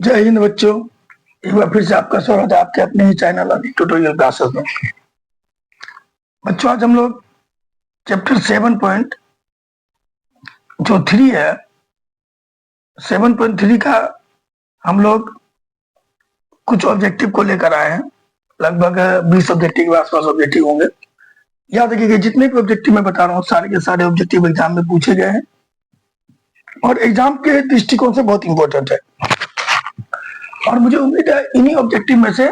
जय हिंद बच्चों। एक बार फिर से आपका स्वागत है आपके अपने ही चैनल ट्यूटोरियल क्लासेस में। बच्चों आज हम लोग चैप्टर 7.3 है 7.3 का हम लोग कुछ ऑब्जेक्टिव को लेकर आए हैं। लगभग 20 ऑब्जेक्टिव के आसपास ऑब्जेक्टिव होंगे। याद रखिएगा जितने भी ऑब्जेक्टिव मैं बता रहा हूँ सारे के सारे ऑब्जेक्टिव एग्जाम में पूछे गए हैं और एग्जाम के दृष्टिकोण से बहुत इंपॉर्टेंट है और मुझे उम्मीद है इन्हीं ऑब्जेक्टिव में से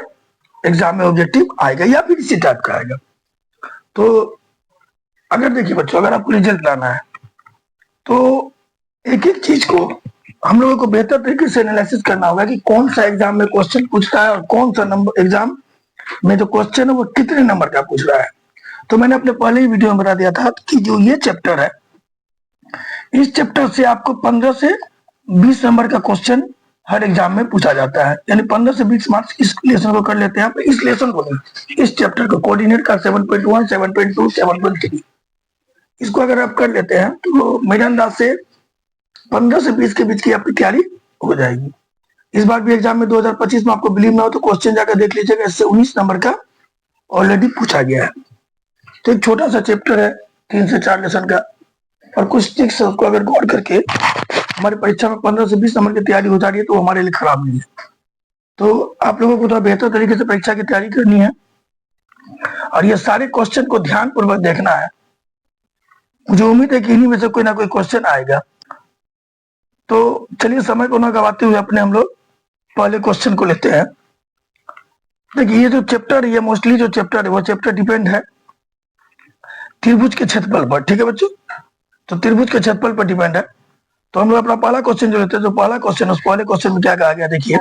एग्जाम में ऑब्जेक्टिव आएगा या फिर इसी टाइप का आएगा। तो अगर देखिए बच्चों, अगर आपको रिजल्ट लाना है तो एक एक चीज को हम लोगों को बेहतर तरीके से एनालिसिस करना होगा कि कौन सा एग्जाम में क्वेश्चन पूछ रहा है और कौन सा नंबर एग्जाम में जो क्वेश्चन है वो कितने नंबर का पूछ रहा है। तो मैंने अपने पहले ही वीडियो में बता दिया था कि जो ये चैप्टर है, इस चैप्टर से आपको 15 से 20 नंबर का क्वेश्चन हर एग्जाम में पूछा जाता है। यानी 15 से 20 मार्क्स इस लेसन को कर लेते हैं। इस लेसन को नहीं, इस चैप्टर को कोऑर्डिनेट का 7.1, 7.2, 7.3 इसको अगर आप कर लेते हैं तो मेरे अंदाज से 15 से 20 के बीच की आपकी तैयारी हो जाएगी। इस बार भी एग्जाम में 2025 में आपको बिलीव ना हो तो क्वेश्चन जाकर देख लीजिएगा, इससे 19 नंबर का ऑलरेडी पूछा गया है। तो एक छोटा सा चैप्टर है 3 से 4 लेसन का और कुछ टिक्स उसको अगर गौर करके हमारी परीक्षा में 15 से 20 नंबर की तैयारी हो जा रही है तो हमारे लिए खराब नहीं है। तो आप लोगों को थोड़ा बेहतर तरीके से परीक्षा की तैयारी करनी है और ये सारे क्वेश्चन को ध्यान पूर्वक देखना है। मुझे उम्मीद है कि इन्हीं में से कोई ना कोई क्वेश्चन आएगा। तो चलिए समय को न गवाते हुए अपने हम लोग पहले क्वेश्चन को लेते हैं। देखिए ये जो चैप्टर है, ये मोस्टली जो चैप्टर है वो चैप्टर डिपेंड है त्रिभुज के क्षेत्रफल पर। ठीक है बच्चों, तो त्रिभुज के क्षेत्रफल पर डिपेंड है। तो हम लोग अपना पहला क्वेश्चन जो लेते हैं, जो पहला क्वेश्चन उस पहले क्वेश्चन में क्या कहा गया देखिए।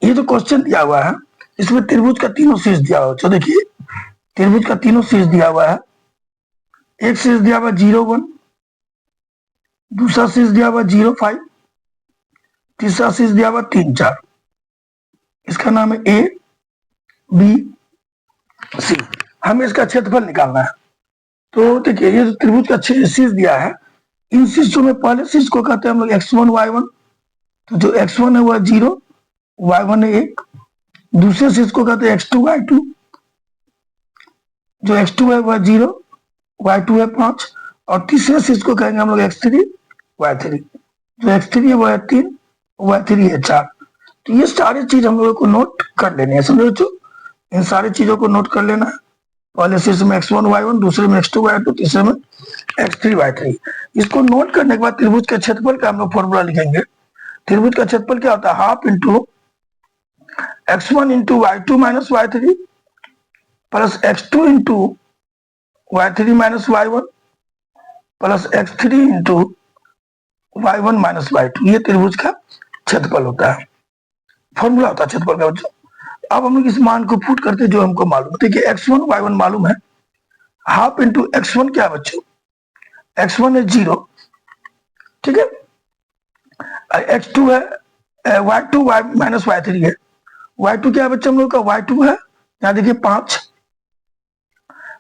ये जो क्वेश्चन दिया हुआ है इसमें त्रिभुज का तीनों शीर्ष दिया हुआ है। तो देखिए त्रिभुज का तीनों शीर्ष दिया हुआ है। एक शीर्ष दिया हुआ 0, 1, दूसरा शीर्ष दिया हुआ 0, 5, तीसरा शीर्ष दिया हुआ 3, 4। इसका नाम है ए बी सी। हमें इसका क्षेत्रफल निकालना है। तो देखिए ये जो त्रिभुज का शीर्ष दिया है, इन शीर्षों में पहले शीर्ष को कहते हैं हम लोग x1 y1। तो जो x1 है वह 0, y1 है 1। दूसरे शीर्ष को कहते हैं x2 y2। जो x2 है वह 0, y2 है 5। और तीसरे शीर्ष को कहेंगे हम लोग x3 y3। जो x3 है वह है 3, y3 है 4। तो ये सारी चीज हम लोगों को नोट कर लेनी है। समझो बच्चों, इन सारी चीजों को नोट कर लेना है। पहले शीर्ष में x1 y1, दूसरे में x2 y2, तीसरे में x3 y3। इसको नोट करने के बाद त्रिभुज के क्षेत्रफल का हम लोग फॉर्मूला लिखेंगे। त्रिभुज का क्षेत्रफल क्या होता है? Half into x1 into y2 minus y3 plus x2 into y3 minus y1 plus x3 into y1 minus y2। ये त्रिभुज का क्षेत्रफल होता है, फॉर्मूला होता है क्षेत्रफल का बच्चों। अब हम लोग इस मान को पुट करते जो हमको मालूम है। देखिए x1 y1 मालूम है, हाफ इंटू x1 क्या बच्चों? x1 है 0, ठीक है। x2 है y2 y माइनस y3 है। y2 क्या है बच्चों हम लोग का? y2 है यहाँ देखिए 5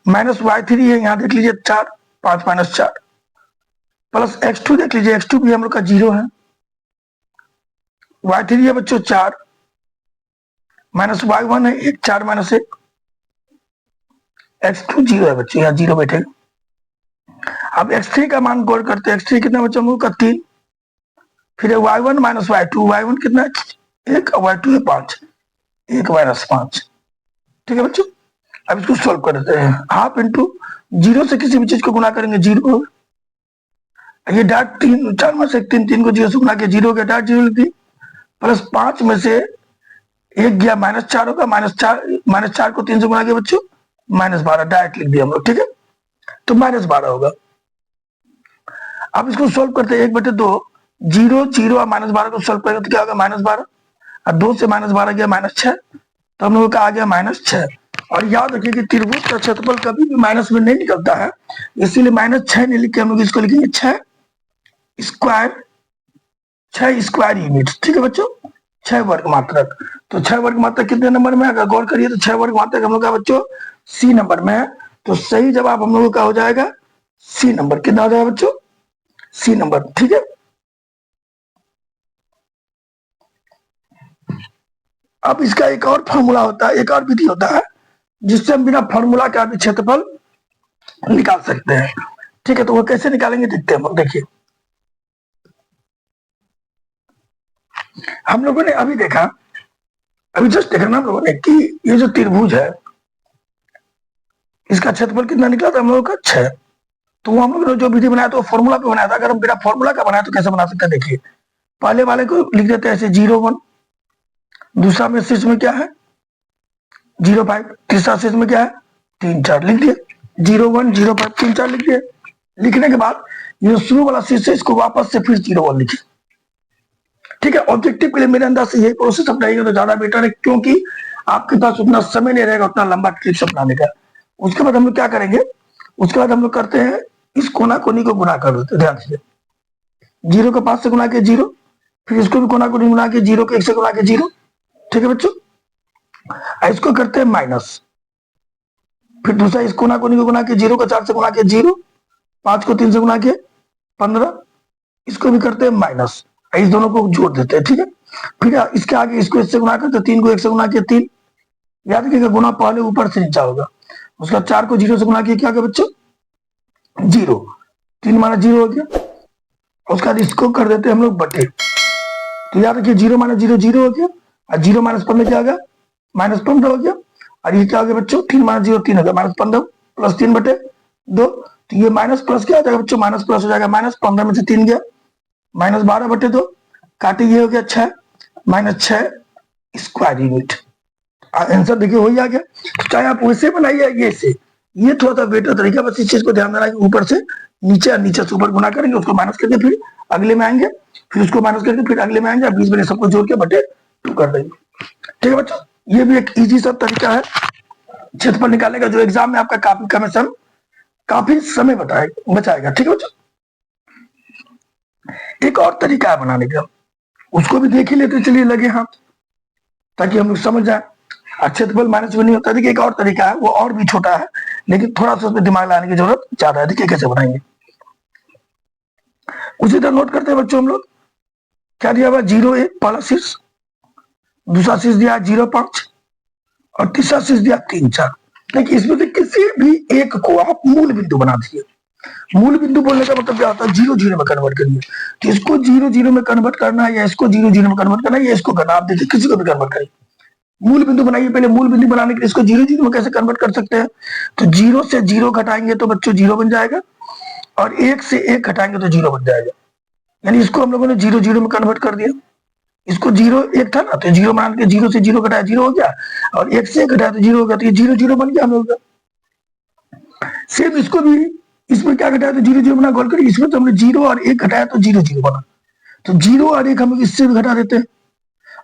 माइनस y3 है यहाँ देख लीजिए 4, 5 माइनस 4 प्लस x2 देख लीजिए, x2 भी हम लोग का 0 है। y3 है बच्चों 4 माइनस y1 है 1, 4 माइनस 1। x2 0 है बच्चों, यहाँ 0 बैठेगा। अब x3 का मान गौर करते हैं। x3 कितना बच्चों हम लोग का? 3। फिर y1 माइनस y2, y1 कितना है? 1 और y2 है 5, 1 माइनस 5। ठीक है बच्चों, अब इसको सॉल्व कर देते हैं। हाफ इंटू 0 से किसी भी चीज को गुना करेंगे 0। ये डाट 3, 4 में से 3, 3 को 0 से गुना के 0 के डाट 0 लिख दी। प्लस 5 में से 1 गया माइनस 4 होगा, माइनस 4 को 3 से गुना किया बच्चों माइनस 12, डायरेक्ट लिख दिया हम लोग। ठीक है, तो माइनस 12 होगा। अब इसको सॉल्व करते हैं 1/2, 0 0 और माइनस 12 को सॉल्व करेंगे तो क्या होगा? माइनस 12 और 2 से माइनस 12 गया माइनस 6, तो हम लोगों का आ गया माइनस 6। और याद रखिए कि त्रिभुज का क्षेत्रफल कभी भी माइनस में नहीं निकलता है, इसीलिए माइनस 6 नहीं लिख के हम लोग इसको लिखेंगे 6 स्क्वायर, 6 स्क्वायर यूनिट। ठीक है बच्चों, 6 वर्ग मात्रक। तो 6 वर्ग मात्रक कितने नंबर में? अगर गौर करिए तो 6 वर्ग मात्रक हम लोग का बच्चों सी नंबर में है। तो सही जवाब हम लोगों का हो जाएगा सी नंबर। कितना हो जाएगा बच्चों? C number. ठीक है, अब इसका एक और फॉर्मूला होता है, एक और विधि होता है जिससे हम बिना फॉर्मूला का भी क्षेत्रफल निकाल सकते हैं। ठीक है, तो वो कैसे निकालेंगे देखते हैं। देखिए, हम लोगों ने अभी देखा, अभी जस्ट देखा ना हम लोगों ने कि ये जो त्रिभुज है इसका क्षेत्रफल कितना निकला था हम लोगों का 6। तो वो हम लोगों ने जो विधि बनाया तो फॉर्मूला पे बनाया था। अगर हम बिना फॉर्मूला का बनाया तो कैसे बना सकते हैं? देखिए, पहले वाले को लिख देते हैं ऐसे 0 1, दूसरा में शीर्ष में क्या है 0 5, तीसरा शीर्ष में क्या है 3 4, लिख दिए 0 1 0 5 3 4 लिख दिए। लिखने के बाद ये शुरू वाला शीर्ष है इसको वापस से फिर 0 1 लिखिए। ठीक है, ऑब्जेक्टिव के लिए मेरे अंदाज से यही प्रोसेस अपनाइएगा तो ज्यादा बेटर है, क्योंकि आपके पास उतना समय नहीं रहेगा उतना लंबा ट्रिक्स अपनाने का। उसके बाद हम लोग क्या करेंगे, उसके बाद हम लोग करते हैं इस कोना कोनी को गुना कर देते हैं। ध्यान दीजिए, 0 को 5 से गुना के 0, फिर इसको भी कोना कोनी गुना के 0 को 1 से गुना के 0। ठीक है बच्चों, इसको करते हैं माइनस, फिर दूसरा इस कोना कोनी को गुना के 0 को 4 से गुना के 0, 5 को 3 से गुना के 15, इसको भी करते हैं माइनस, इस दोनों को जोड़ देते हैं। ठीक है, फिर इसके आगे इसको इससे गुना करते 3 को 1 से गुना के 3। याद रखिएगा गुना पहले ऊपर से नीचा होगा। उसका 4 को 0 से गुना किया क्या होगा बच्चों 0, 3 माइनस 0 हो गया। उसके बाद इसको कर देते हैं हम लोग बटे, तो याद रखिए 0 माइनस 0 0 हो गया, और 0 माइनस 15 क्या होगा -15 हो गया। और ये क्या हो गया बच्चों 3 माइनस 0 3 हो गया, -15 प्लस 3 बटे 2। तो ये माइनस प्लस क्या हो जाएगा बच्चों, माइनस प्लस हो जाएगा, -15 में से 3 गया, -12 बटे 2, काटे ये हो गया 6, -6 स्क्वायर यूनिट। आंसर देखिए हो ही आ गया। तो चाहे आप वैसे बनाइए ये से, ये थोड़ा सा बेटर तरीका, बस इस चीज को ध्यान देना कि ऊपर से नीचे और नीचे से ऊपर गुना करेंगे, उसको माइनस करके फिर अगले में आएंगे, फिर उसको माइनस करके फिर अगले में आएंगे, बीच में सबको जोड़ के बटे 2 कर देंगे। ठीक है बच्चों, ये भी एक इजी सा तरीका है क्षेत्रफल निकालने का, जो एग्जाम में आपका काफी समय बचाएगा। ठीक है बच्चों, एक और तरीका है बनाने का, उसको भी देख ही लेते चलिए लगे हाथ, ताकि हम लोग समझ जाए। क्षेत्रफल माइनस भी नहीं होता। देखिए एक और तरीका है, वो और भी छोटा है, लेकिन थोड़ा सा उसमें दिमाग लाने की जरूरत ज्यादा है। देखिए कैसे बनाएंगे, उसी तरह नोट करते हैं बच्चों हम लोग। क्या दिया हुआ 0 1 पहला शीर्ष, दूसरा शीर्ष दिया 0 5, और तीसरा शीर्ष दिया 3 4। देखिए इसमें से किसी भी एक को आप मूल बिंदु बना दीजिए। मूल बिंदु बोलने का मतलब क्या होता है, 0 0 में कन्वर्ट करिए। तो इसको 0 0 में कन्वर्ट करना है, या इसको 0 0 में कन्वर्ट करना है, या इसको करना, आप देखिए किसी को भी कन्वर्ट करिए। मूल बिंदु बनाइए पहले। मूल बिंदु बनाने के लिए इसको 0 0 में कैसे कन्वर्ट कर सकते हैं, तो 0 से 0 घटाएंगे तो बच्चों 0 बन जाएगा, और 1 से 1 घटाएंगे तो 0 बन जाएगा। यानी इसको हम लोगों ने 0 0 में कन्वर्ट कर दिया। इसको 0 1 था ना, तो 0 मान के 0 से 0 घटाया 0 हो गया, और 1 से 1 घटाया तो 0 हो गया, तो ये 0 0 बन गया हम लोग का। सेम इसको भी, इसमें क्या घटाया तो 0 0 बना, गौर करिए इसमें तो हमने 0 और 1 घटाया तो 0 0 बना। तो 0 और 1 हम लोग इससे भी घटा देते हैं,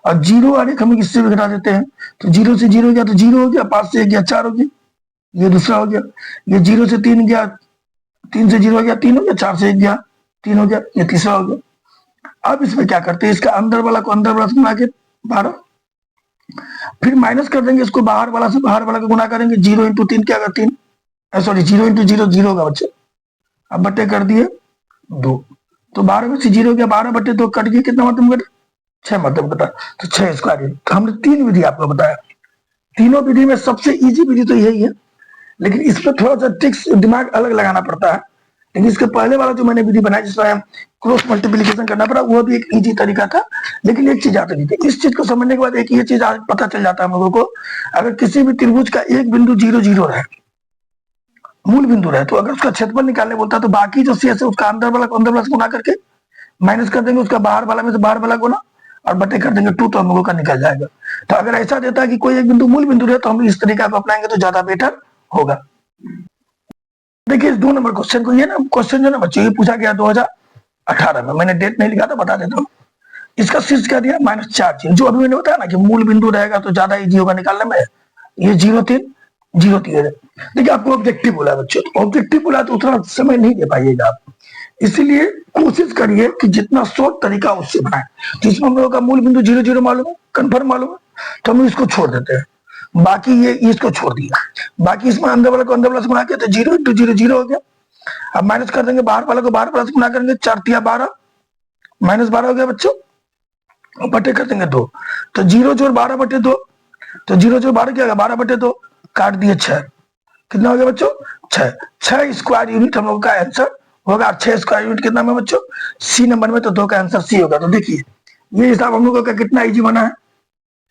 और 0 और 1 हम लोग इससे भी घटा देते हैं। तो 0 से 0 गया तो 0 हो गया, 5 से 1 गया 4 हो गया, ये दूसरा हो गया। ये 0 से 3 गया, 3 से 0 हो गया 3 हो गया, 4 से 1 गया 3 हो गया, ये तीसरा हो गया। अब इसमें क्या करते हैं, इसका अंदर वाला को अंदर वाला से गुना के 12, फिर माइनस कर देंगे, इसको बाहर वाला से बाहर वाला को गुना करेंगे। 0 इंटू 3 क्या होगा 3, सॉरी 0 इंटू 0 0 होगा बच्चे। अब बट्टे कर दिए 2, तो 12 में से 0 हो गया, 12 बट्टे 2 कट गया, कितना मतलब कटा 6 मतलब कटा, तो 6 स्क्वायर। तो हमने 3 विधि आपको बताया, तीनों विधि में सबसे इजी विधि तो यही है, लेकिन इस पर थोड़ा सा ट्रिक्स दिमाग अलग लगाना पड़ता है। लेकिन इसके पहले वाला जो मैंने विधि बनाया जिसमें क्रॉस मल्टीप्लिकेशन करना पड़ा, वो भी एक इजी तरीका था। लेकिन एक चीज आती थी, इस चीज को समझने के बाद एक ये चीज आज पता चल जाता है हम लोगों को, अगर किसी भी त्रिभुज का एक बिंदु 0 0 रहे, मूल बिंदु रहे, तो अगर उसका क्षेत्रफल निकालने बोलता है तो बाकी जो शेष है उसका अंदर वाला को अंदर वाला से गुना करके माइनस कर देंगे, उसका बाहर वाला में से बाहर वाला गुना और बटे कर देंगे 2, तो हम लोगों का निकल जाएगा। तो अगर ऐसा देता है कि कोई एक बिंदु मूल बिंदु रहे, तो हम इस तरीका को अपनाएंगे तो ज्यादा बेटर होगा। देखिए इस 2 नंबर क्वेश्चन को, ये ना क्वेश्चन जो ना बच्चों ये पूछा गया 2018 में, मैंने डेट नहीं लिखा था, बता देता हूँ। इसका शीर्ष क्या दिया -4, जो अभी मैंने बताया ना कि मूल बिंदु रहेगा तो ज्यादा इजी होगा निकालने में। ये 0 3 0 3 है। देखिए आपको ऑब्जेक्टिव बोला बच्चों, तो ऑब्जेक्टिव बोला तो उतना समय नहीं दे पाइएगा आप, इसीलिए कोशिश करिए कि जितना शॉर्ट तरीका उससे बनाए। जिसमें हम लोगों का मूल बिंदु 0 0 मालूम है, कन्फर्म मालूम है, तो हम इसको छोड़ देते हैं, बाकी ये इसको छोड़ दिया। बाकी इसमें अंदर वाला को अंदर वाला से गुना किया तो 0 इंटू 0 0 हो गया। अब माइनस कर देंगे, बाहर वाला को बाहर वाला से गुना करेंगे, 4 3 12, -12 हो गया बच्चों। बटे कर देंगे 2, तो 0 जोड़ 12/2, तो 0 जोड़ 12 क्या होगा, 12/2 काट दिए 6, कितना हो गया बच्चों 6, 6 स्क्वायर यूनिट हम लोग का आंसर होगा। 6 स्क्वायर यूनिट कितना में बच्चों, सी नंबर में, तो 2 का आंसर सी होगा। तो देखिए ये हिसाब हम लोगों का कितना इजी बना है,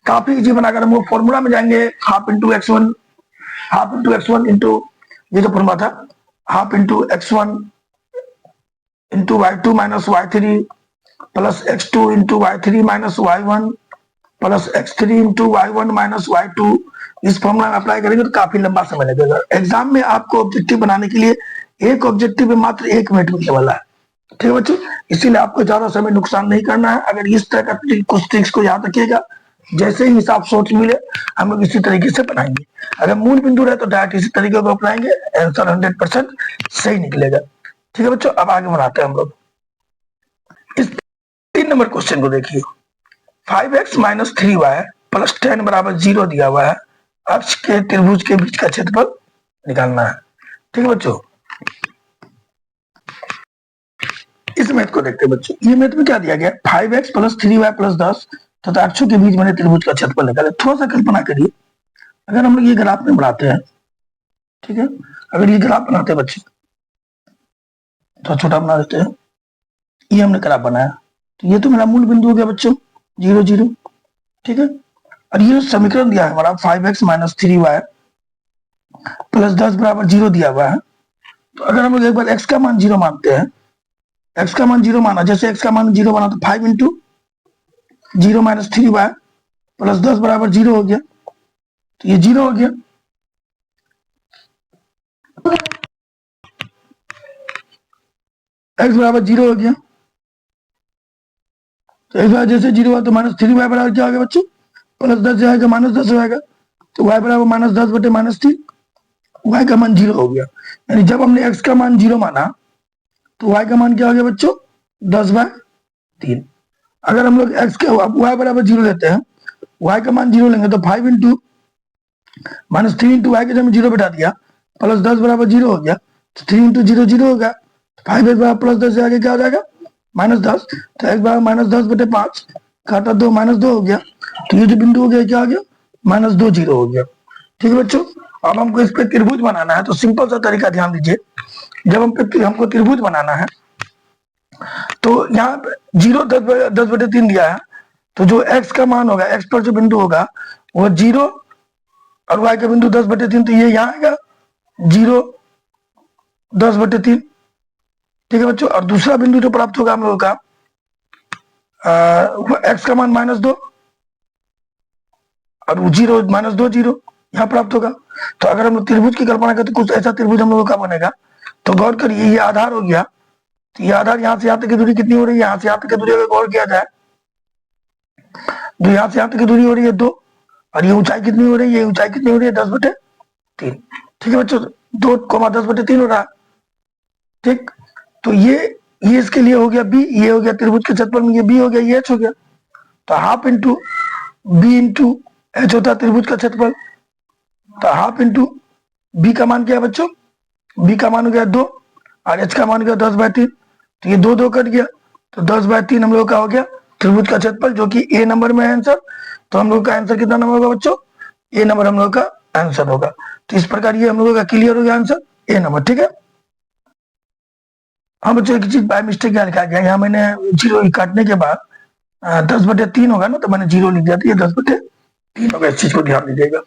काफी इजी बना। अगर हम लोग फॉर्मूला में जाएंगे, हाफ इंटू x1 इंटू, ये जो फॉर्मूला था, half into x1 into y2 minus y3 plus x2 into y3 minus y1 plus x3 into y1 minus y2, इस फॉर्मूला में अप्लाई करेंगे तो काफी लंबा समय लगेगा। एग्जाम में आपको ऑब्जेक्टिव बनाने के लिए एक ऑब्जेक्टिव में मात्र 1 मिनट मिलने वाला है, ठीक है बच्चों। इसीलिए आपको ज्यादा समय नुकसान नहीं करना है। अगर इस तरह का कुछ ट्रिक्स को याद रखिएगा, जैसे ही हिसाब सोच मिले हम लोग इसी तरीके से बनाएंगे। अगर मूल बिंदु रहे तो डायरेक्ट इसी तरीके को अपनाएंगे, आंसर 100% सही निकलेगा। ठीक है बच्चों, अब आगे बढ़ाते हैं हम लोग। इस 3 नंबर क्वेश्चन को देखिए, 5x माइनस 3y प्लस 10 बराबर 0 दिया हुआ है, अक्ष के त्रिभुज के बीच का क्षेत्रफल निकालना है। ठीक है बच्चों, इस मैथ को देखते हैं बच्चों। ये मैथ में क्या दिया गया, 5x प्लस 3y प्लस 10 तथा अक्षों के बीच मैंने त्रिभुज का क्षेत्रफल निकाला। थोड़ा सा कल्पना करिए, अगर हम लोग ये ग्राफ में बनाते हैं, ठीक है, अगर ये ग्राफ बनाते हैं बच्चे, तो छोटा बना देते हैं, ये हमने ग्राफ बनाया, तो ये तो मेरा मूल बिंदु हो गया बच्चों 0 0, ठीक है। और ये समीकरण दिया है हमारा 5x माइनस 3y प्लस 10 बराबर 0 दिया हुआ है। तो अगर हम लोग एक बार x का मान 0 मानते हैं, x का मान 0 माना, जैसे x का मान 0 माना तो 5 इंटू 0 माइनस 3y प्लस 10 बराबर 0 हो गया, तो ये 0 हो गया। x बराबर 0 हो गया, तो x बराबर जैसे 0 हुआ तो माइनस 3y बराबर क्या हो गया बच्चों, प्लस 10 जाएगा माइनस 10 हो जाएगा, तो y बराबर माइनस 10 बटे माइनस 3, y का मान 0 हो गया। यानी जब हमने x का मान 0 माना तो y का मान क्या हो गया बच्चों 10/3। अगर हम लोग x के y बराबर 0 लेते हैं, y का मान 0 लेंगे तो 5 इंटू माइनस 3 इंटू वाई के जब 0 बैठा दिया, प्लस 10 बराबर 0 हो गया, तो 3 इंटू 0 0 होगा, 5 x बराबर प्लस 10 से आगे क्या हो जाएगा माइनस 10, तो x बराबर माइनस 10 बटे 5 घाटा 2 माइनस 2 हो गया, तो ये जो बिंदु हो गया क्या हो गया माइनस 2 0 हो गया। ठीक है बच्चों, अब हमको इस पे त्रिभुज बनाना है, तो सिंपल सा तरीका ध्यान दीजिए। जब हमको त्रिभुज बनाना है, तो यहाँ पे 0 10 बटे 3 दिया है, तो जो x का मान होगा, x पर जो बिंदु होगा वो 0 और y का बिंदु 10/3, तो ये यहाँ आएगा 0 10/3। ठीक है बच्चों, और दूसरा बिंदु जो प्राप्त होगा हम लोगों का x का मान -2 और 0 -2 0 यहाँ प्राप्त होगा। तो अगर हम लोग त्रिभुज की कल्पना करें तो कुछ ऐसा त्रिभुज हम लोगों का बनेगा। तो गौर करिए, ये आधार हो गया, तो ये आधार यहाँ से यहाँ तक की दूरी कितनी हो रही है, यहाँ से यहाँ तक की दूरी अगर गौर किया जाए, तो यहाँ से यहाँ तक की दूरी हो रही है 2, और ये ऊंचाई कितनी हो रही है, ये ऊंचाई कितनी हो रही है 10/3। ठीक है बच्चों, 2,10/3 हो रहा है। ठीक, तो ये इसके लिए हो गया बी, ये हो गया त्रिभुज के क्षेत्रफल में, ये बी हो गया, ये एच हो गया। तो half into B into H होता है त्रिभुज का क्षेत्रफल। तो हाफ इंटू बी का मान क्या है बच्चों, बी का मान हो गया 2 और एच का मान हो गया 10/3, तो ये 2 2 कट गया, तो 10/3 हम लोग का हो गया त्रिभुज का क्षेत्रफल, जो कि ए नंबर में है आंसर। तो हम लोग का आंसर कितना नंबर होगा बच्चों, ए नंबर हम लोग का आंसर होगा। तो इस प्रकार ये हम लोगों का क्लियर हो गया आंसर ए नंबर। ठीक है, हाँ बच्चों, एक चीज बाय मिस्टेक यहाँ लिखा गया, यहाँ मैंने 0 काटने के बाद 10/3 होगा ना, तो मैंने 0 लिख दिया, तो ये 10/3 होगा। इस चीज को ध्यान दीजिएगा।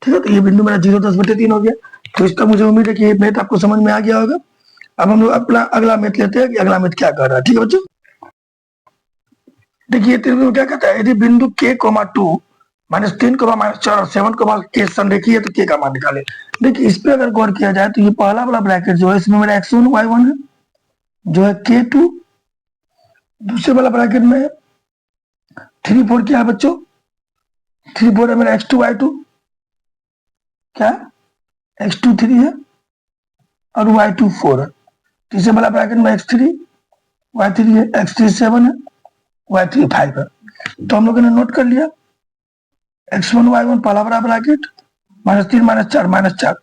ठीक है, तो ये बिंदु मेरा 0 10/3 हो गया। तो इसका मुझे उम्मीद है कि ये मैथ आपको समझ में आ गया होगा। अब हम लोग अपना अगला मैथ लेते हैं कि अगला मैथ क्या कर रहा है। ठीक है बच्चों, देखिए त्रिभुज में क्या कहता है, यदि बिंदु k, 2 -3, -4 और 7, k संरेखीय है तो k का मान निकाले। देखिए इस पे अगर गौर किया जाए तो ये पहला वाला ब्रैकेट जो है, इसमें मेरा x1 y1 है, जो है k2। दूसरे वाला ब्रैकेट में 3 4 क्या है बच्चों, 3 4 है मेरा x2 y2, क्या है x2 3 है और y2 4 है। तीसरे वाला ब्रैकेट में x3 y3 है, x3 7 है, y3 5 है। तो हम लोगों ने नोट कर लिया, x1 y1 पहला वाला ब्रैकेट, -3 -4 -4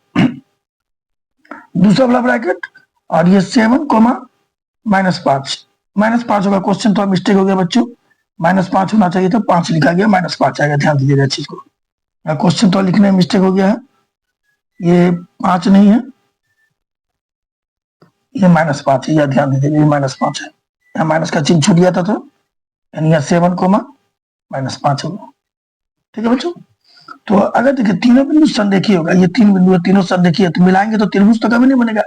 दूसरा वाला ब्रैकेट, और ये 7 -5 होगा। क्वेश्चन थोड़ा मिस्टेक हो गया बच्चों, -5 होना चाहिए था, 5 लिखा गया, -5 आएगा। ध्यान दीजिएगा चीज को। क्वेश्चन तो लिखने में मिस्टेक हो गया है, ये 5 नहीं है, ये -5 है। या ध्यान दीजिएगा, ये -5 है, यहाँ माइनस का चिन्ह छूट गया था, तो यानी यहाँ 7 कोमा -5 होगा। ठीक है बच्चों। तो अगर देखिए तीनों बिंदु संरेखीय होगा, ये 3 बिंदु है, तीनों संरेखीय है, तो मिलाएंगे तो त्रिभुज तो कभी नहीं बनेगा।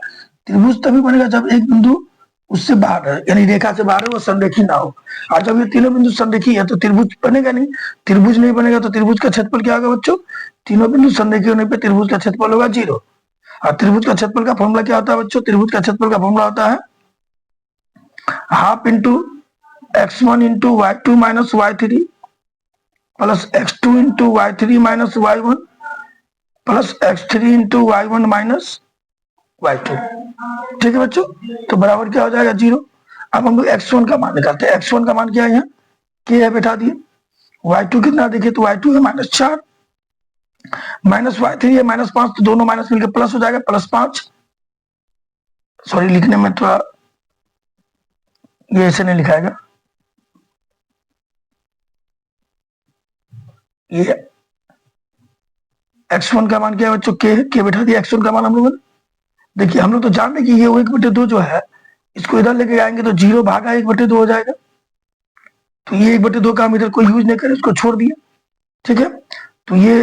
त्रिभुज तभी बनेगा जब एक बिंदु उससे बाहर है, यानी रेखा से बाहर है, वो संरेखीय ना हो। और जब ये तीनों बिंदु संरेखीय है तो त्रिभुज बनेगा नहीं। त्रिभुज नहीं बनेगा तो त्रिभुज का क्षेत्रफल क्या होगा बच्चों? तीनों बिंदु संरेखीय होने पर त्रिभुज का क्षेत्रफल होगा 0। और त्रिभुज का क्षेत्रफल का फॉर्मूला क्या होता है बच्चों? त्रिभुज का क्षेत्रफल का फॉर्मूला होता है half into x1 into y2 minus y3 plus x2 into y3 minus y1 plus x3 into y1 minus y2। ठीक है बच्चों, तो बराबर क्या हो जाएगा? 0। अब हम लोग x1 का मान निकालते हैं। x1 का मान क्या है? यहाँ k है, बैठा दिए। y2 कितना देखिए, तो y2 है -4, माइनस y3 है -5, तो दोनों माइनस मिलकर प्लस हो जाएगा, +5। सॉरी, लिखने में थोड़ा ये ऐसे नहीं लिखाएगा, ये x1 का मान क्या है बच्चों? k है, k बैठा दिया। x1 का मान हम लोगों ने, देखिए हम लोग तो जान रहे कि ये 1/2 जो है, इसको इधर लेके आएंगे तो 0 भागा 1/2 हो जाएगा। तो ये 1/2 का हम इधर कोई यूज नहीं करें, इसको छोड़ दिए। ठीक है, तो ये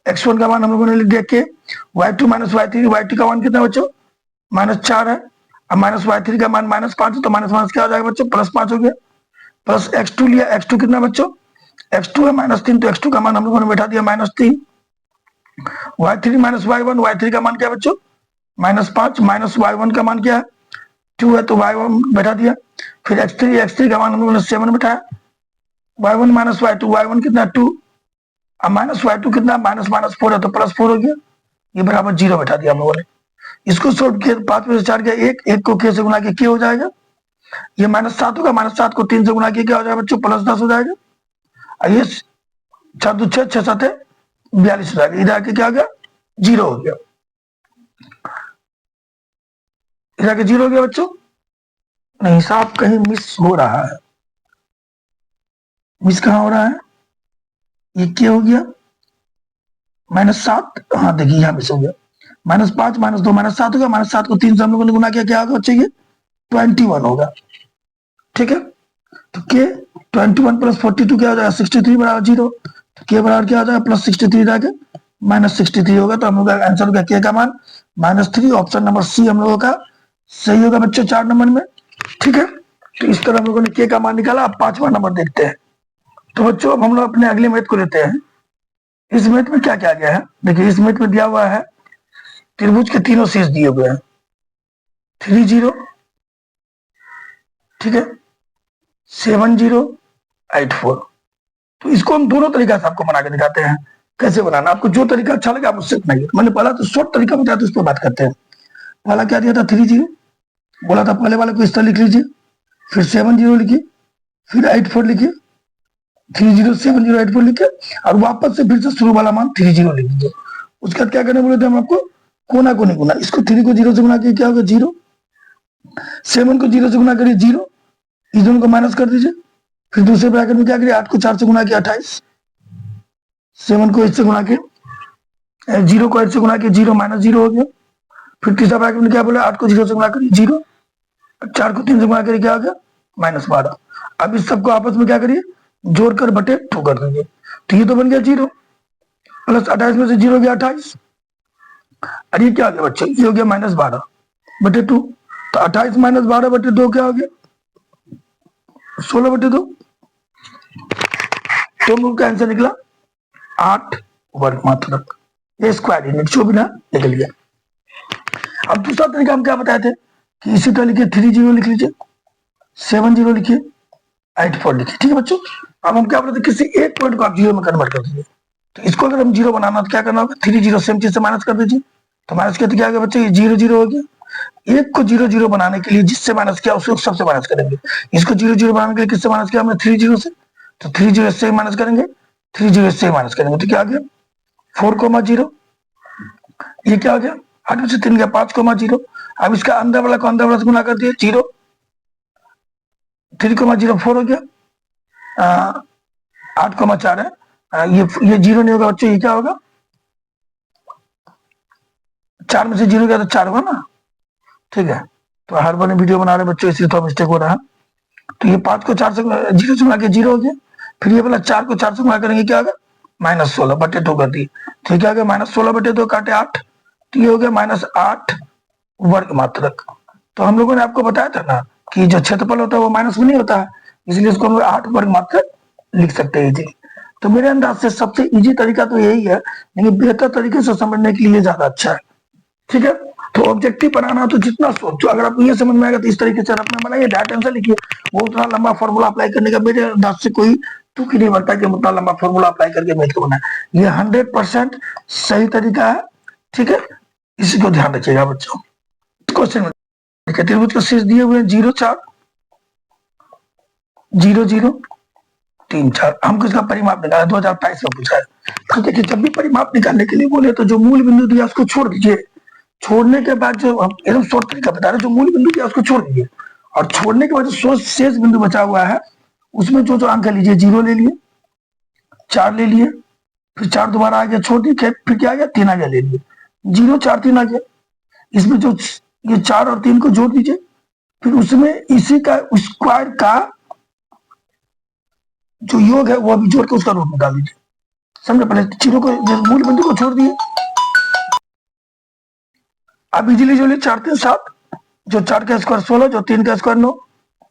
x1 का मान हम लोगों ने लिख दिया के y2 माइनस y3। y2 का मान कितना बच्चों? -4 है। अब माइनस y3 का मान -5 है, तो माइनस क्या हो जाएगा बच्चों? +5 हो गया। प्लस x2 लिया, x2 कितना बच्चों? x2 है -3, तो x2 का मान हम लोगों ने बैठा दिया -3। y3 माइनस y1, y3 का मान क्या बच्चों? -5, माइनस y1 का मान क्या है? 2 है, तो y1 बैठा दिया। फिर x3 का मान हम लोगों ने 7 बैठाया। y1 माइनस y2, y1 कितना? 2। अब माइनस y2 कितना? -4 है, तो +4 हो गया। ये बराबर 0 बैठा दिया हम लोगों ने। इसको सॉल्व किया, 5 में से 4 गया 1, 1 को k से गुना किया, k हो जाएगा। ये -7 होगा, -7 को 3 से गुना किया, क्या हो जाएगा बच्चों? +10 हो जाएगा। और ये 4 2 6 6 7 42 हो जाएगा। इधर आके क्या हो गया? 0 हो गया। इधर आके 0 हो गया बच्चों। नहीं, हिसाब कहीं मिस हो रहा है। मिस कहाँ हो रहा है? ये क्या हो गया? -7, हाँ देखिए यहाँ मिस हो गया। -5 -2 -7 हो गया। -7 को 3 से हम लोगों ने गुना किया, क्या होगा बच्चे? ये 21 होगा। ठीक है, तो के 21 प्लस 42 क्या हो जाएगा? 63 बराबर 0। तो के बराबर क्या हो जाएगा? +63 जाके -63 होगा। तो हम लोग का आंसर होगा के का मान -3। ऑप्शन नंबर सी हम लोगों का सही होगा बच्चों, 4 नंबर में। ठीक है, तो इस तरह हम लोगों ने के का मान निकाला। अब 5वां नंबर देखते हैं। तो बच्चों अब हम लोग अपने अगले मैथ को लेते हैं। इस मैथ में क्या क्या गया है? देखिए इस मैथ में दिया हुआ है त्रिभुज के तीनों शीर्ष दिए हुए हैं, 3 0, ठीक है, 7 0 8 4। तो इसको हम दोनों तरीका से आपको बना के दिखाते हैं। कैसे बनाना, आपको जो तरीका अच्छा लगे आप उससे बनाइए। मैंने पहला तो शॉर्ट तरीका बताया, तो उस पर बात करते हैं। पहला क्या दिया था? 3 0 बोला था, पहले वाले को इस तरह लिख लीजिए, फिर 7 0 लिखिए, फिर 8 4 लिखिए, 3 0 7 0 8 4 लिखे, और वापस से फिर से शुरू वाला मान 3 0 लिख दीजिए। उसके बाद क्या करने बोले थे हम आपको? कोना को नहीं गुना। इसको 3 को 0 से गुना किया, क्या होगा? 0। 7 को 0 से गुना करिए, 0। इस दोनों को माइनस कर दीजिए। फिर दूसरे ब्रैकेट में क्या करिए? 8 को 4 से गुना किया, 28। 7 को 8 से गुना किया, 0 को 8 से गुना किया, 0 -0 हो गया। फिर तीसरा ब्रैकेट में क्या बोला? 8 को 0 से गुना करिए, 0। 4 को 3 से गुना करिए, क्या हो गया? -12। अब इस सबको आपस में क्या करिए? जोड़कर बटे 2 कर देंगे। तो ये तो बन गया 0, प्लस 28 में से 0 गया 28। और ये क्या हो गया बच्चे? ये हो गया -12 बटे 2। तो 28 -12 बटे 2 क्या हो गया? 16 बटे 2। तो हम लोग का आंसर निकला 8 वर्ग मात्रक। ये स्क्वायर यूनिट जो भी ना निकल गया। अब दूसरा तरीका हम क्या बताए थे कि इसी तरह लिखिए, 3 0 लिख लीजिए, 7 0 लिखिए, 8 4 लिखिए। ठीक है बच्चों, अब हम क्या बोलते हैं? किसी एक पॉइंट को आप 0 में कन्वर्ट कर दीजिए। तो इसको अगर हम 0 बनाना तो क्या करना होगा? 3 0 सेम चीज से माइनस कर दीजिए। तो माइनस किया तो क्या होगा बच्चे? ये 0 0 हो गया। एक को 0 0 बनाने के लिए जिससे माइनस किया उसको सबसे माइनस करेंगे। इसको 0 0 बनाने के लिए किससे माइनस किया हमने? 3 0 से। तो 3 0 से माइनस करेंगे, 3 0 से माइनस करेंगे, तो क्या आ गया? 4 0। ये क्या हो गया? 8 में से 3 गया, 5 0। अब इसका अंदर वाला को अंदर वाला से गुना कर दिया, 0। 3 0 4 हो गया। 8,4 है। ये 0 नहीं होगा बच्चों, ये क्या होगा? 4 में से 0 गया तो 4 होगा ना, ठीक है। तो हर बार वीडियो बना रहे बच्चों, इसलिए तो मिस्टेक हो रहा है। तो ये 5 को 4 से 0 से गुणा के 0 हो गया। फिर ये वाला 4 को 4 से गुणा करेंगे, क्या होगा? -16/2 कर दी। तो क्या हो गया? -16/2 काटे 8, तो ये हो गया -8 वर्ग मात्रक। तो हम लोगों ने आपको बताया था ना कि जो क्षेत्रफल होता है वो माइनस में नहीं होता है, इसलिए इसको हम लोग 8 वर्ग मात्रक लिख सकते हैं इजीली। तो मेरे अंदाज से सबसे इजी तरीका तो यही है, लेकिन बेहतर तरीके से समझने के लिए ज्यादा अच्छा है, ठीक है। तो ऑब्जेक्टिव बनाना तो जितना सोचो, अगर आपको ये समझ में आएगा तो इस तरीके से अपना बनाइए, डायरेक्ट आंसर लिखिए। वो उतना लंबा फॉर्मूला अप्लाई करने का मेरे अंदाज से कोई तुक ही नहीं बनता कि उतना लंबा फॉर्मूला अप्लाई करके मैथ को बनाए। ये 100% सही तरीका है, ठीक है। इसी को ध्यान रखिएगा बच्चों। क्वेश्चन में देखिए, त्रिभुज के शीर्ष दिए हुए हैं 0 4 0 0 3 4। हमको इसका परिमाप निकाला, 2022 में पूछा है। तो देखिए, जब भी परिमाप निकालने के लिए बोले तो जो मूल बिंदु दिया उसको छोड़ दीजिए। छोड़ने के बाद जो हम एकदम शॉर्ट तरीका बता रहे, जो मूल बिंदु दिया उसको छोड़ दीजिए, और छोड़ने के बाद जो शेष बिंदु बचा हुआ है उसमें जो जो अंक लीजिए, 0 ले लिए, 4 ले लिए, फिर 4 दोबारा आ गया, छोड़ दिए, फिर क्या आ गया? 3 आ गया, ले लिए, 0 4 3 आ गया। इसमें जो ये 4 और 3 को जोड़ दीजिए, फिर उसमें इसी का स्क्वायर का जो योग है वो अभी जोड़ के उसका रूट निकाल दीजिए। समझे? पहले चीजों को, मूल बिंदु को छोड़ दिए। अब इजीली जो 4 3 7, जो 4 का स्क्वायर 16, जो 3 का स्क्वायर 9,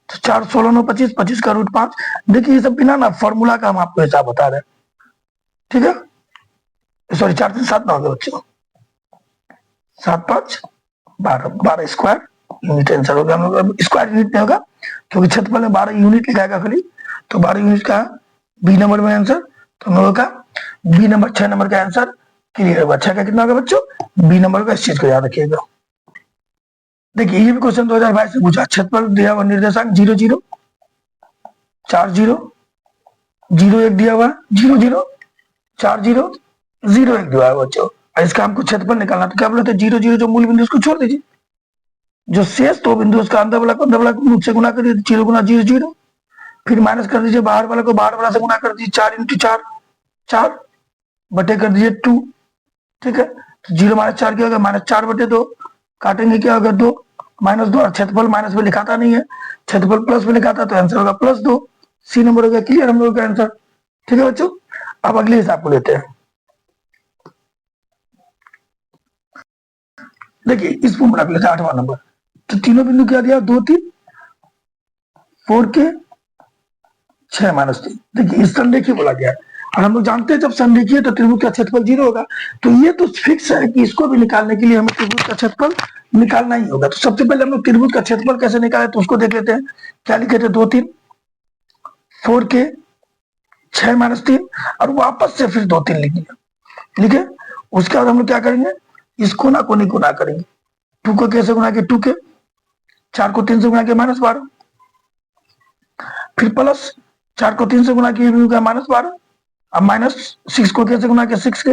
तो 4 16 9 25, 25 का रूट 5। देखिए, ये सब बिना ना फॉर्मूला का हम आपको हिसाब बता रहे हैं, ठीक है। सॉरी, 4 3 7 ना हो गया बच्चों, 7 5 12, 12 स्क्वायर यूनिट आंसर हो गया हम लोग। स्क्वायर यूनिट नहीं होगा क्योंकि क्षेत्रफल में 12 यूनिट लिखाएगा खाली, तो 12 यूनिट का बी नंबर में आंसर। तो हम लोगों का बी नंबर 6 नंबर का आंसर क्लियर होगा। 6 का कितना होगा बच्चों? बी नंबर का। इस चीज को याद रखिएगा। देखिए, ये भी क्वेश्चन 2022 से पूछा। क्षेत्रफल दिया हुआ, निर्देशांक 0 0 4 0 0 1 दिया हुआ, 0 0 4 0 0 1 दिया हुआ बच्चों। इसका हमको क्षेत्रफल निकालना, तो क्या बोलते हैं? 0 0 जो मूल बिंदु उसको छोड़ दीजिए, जो शेष 2 बिंदु उसका अंदर वाला को रूट से गुना कर दीजिए, 0 गुना 0 0, फिर माइनस कर दीजिए बाहर वाला को, बाहर वाला से गुना कर दीजिए, 4 × 4 4 बटे कर दीजिए 2, ठीक है। तो 0 - 4 क्या होगा? -4/2, काटेंगे क्या होगा? 2 -2। क्षेत्रफल माइनस में लिखाता नहीं है, क्षेत्रफल प्लस में लिखाता, तो आंसर होगा +2। सी नंबर हो गया क्लियर हम लोग का आंसर, ठीक है बच्चों। अब अगले हिसाब को लेते हैं। देखिए, इस फॉर्मूला को लेते हैं 8वां नंबर। तो तीनों बिंदु क्या दिया? 2 3 4 के 6 - 3। देखिए, इस संरेखीय बोला गया है, और हम लोग जानते हैं जब संरेखीय तो त्रिभुज का क्षेत्रफल 0 होगा। तो ये तो फिक्स है कि इसको भी निकालने के लिए हमें त्रिभुज का क्षेत्रफल निकालना ही होगा। तो सबसे पहले हम लोग त्रिभुज का क्षेत्रफल कैसे निकाले, तो उसको देख लेते हैं। क्या लिखे थे? 2 3 4 के 6 - 3, और वापस से फिर 2 3 लिख दिया, लिखे। उसके बाद हम लोग क्या करेंगे? इस कोना को नहीं गुना करेंगे। 2 को कैसे गुना किया? 2 के, 4 को 3 से गुना किया -12, फिर प्लस 4 को 3 से गुना किया -12, अब -6 को कैसे गुना किया? 6 के,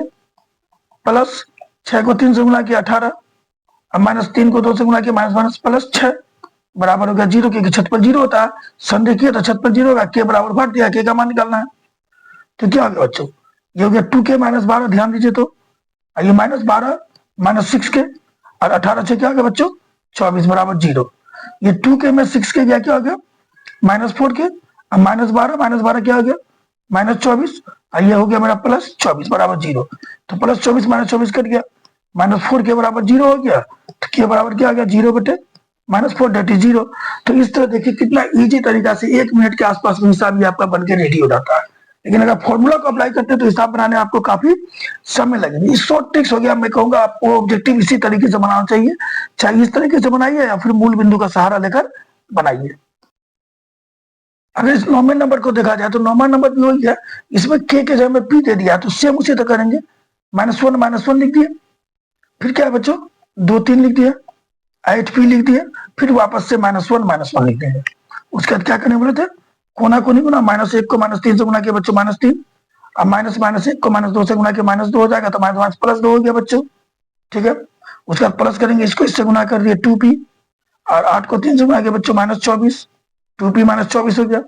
प्लस 6 को 3 से गुना किया 18, अब -3 को 2 से गुना किया -+6 बराबर हो गया 0, क्योंकि क्षेत्रफल 0 होता है, संरेखीय तो क्षेत्रफल 0 होगा। के बराबर बांट दिया, के का मान निकालना है। तो क्या हो गया बच्चों? ये हो गया 2 के -12, ध्यान दीजिए। तो ये -12 -6 के और 18 से क्या हो गया बच्चों? 24 बराबर 0। ये 2 के में 6 के गया, क्या हो गया? -4 के, अब -12 क्या हो गया? -24, और ये हो गया मेरा +24 बराबर 0। तो +24 -24 कट गया, -4 के बराबर 0 हो गया, तो के बराबर क्या आ गया? 0/-4 डेट इज 0। तो इस तरह देखिए कितना इजी तरीका से 1 मिनट के आसपास में हिसाब ये आपका बनके रेडी हो जाता है। लेकिन अगर फॉर्मूला को अप्लाई करते हैं तो हिसाब बनाने आपको काफी समय लगेगा। इस शॉर्ट ट्रिक्स हो गया, मैं कहूंगा आपको ऑब्जेक्टिव इसी तरीके से बनाना चाहिए, चाहे इस तरीके से बनाइए या फिर मूल बिंदु का सहारा लेकर बनाइए। अगर इस 9वें नंबर को देखा जाए तो 9वां नंबर भी वही है, इसमें के जगह में पी दे दिया, तो सेम उसी तरह करेंगे। -1 लिख दिए, फिर क्या है बच्चों? 2 3 लिख दिया, 8 पी लिख दिए, फिर वापस से -1 लिख देंगे। उसके बाद क्या करने बोले थे? कोना को नहीं गुना, -1 को -3 से गुना किया बच्चों, -3, अब -1 को -2 से गुना किया, -2 हो जाएगा, तो +2 हो गया बच्चों, ठीक है। उसके बाद प्लस करेंगे, इसको इससे गुना कर दिए 2p, और 8 को 3 से गुना किया बच्चों, -24, 2p -24 हो गया।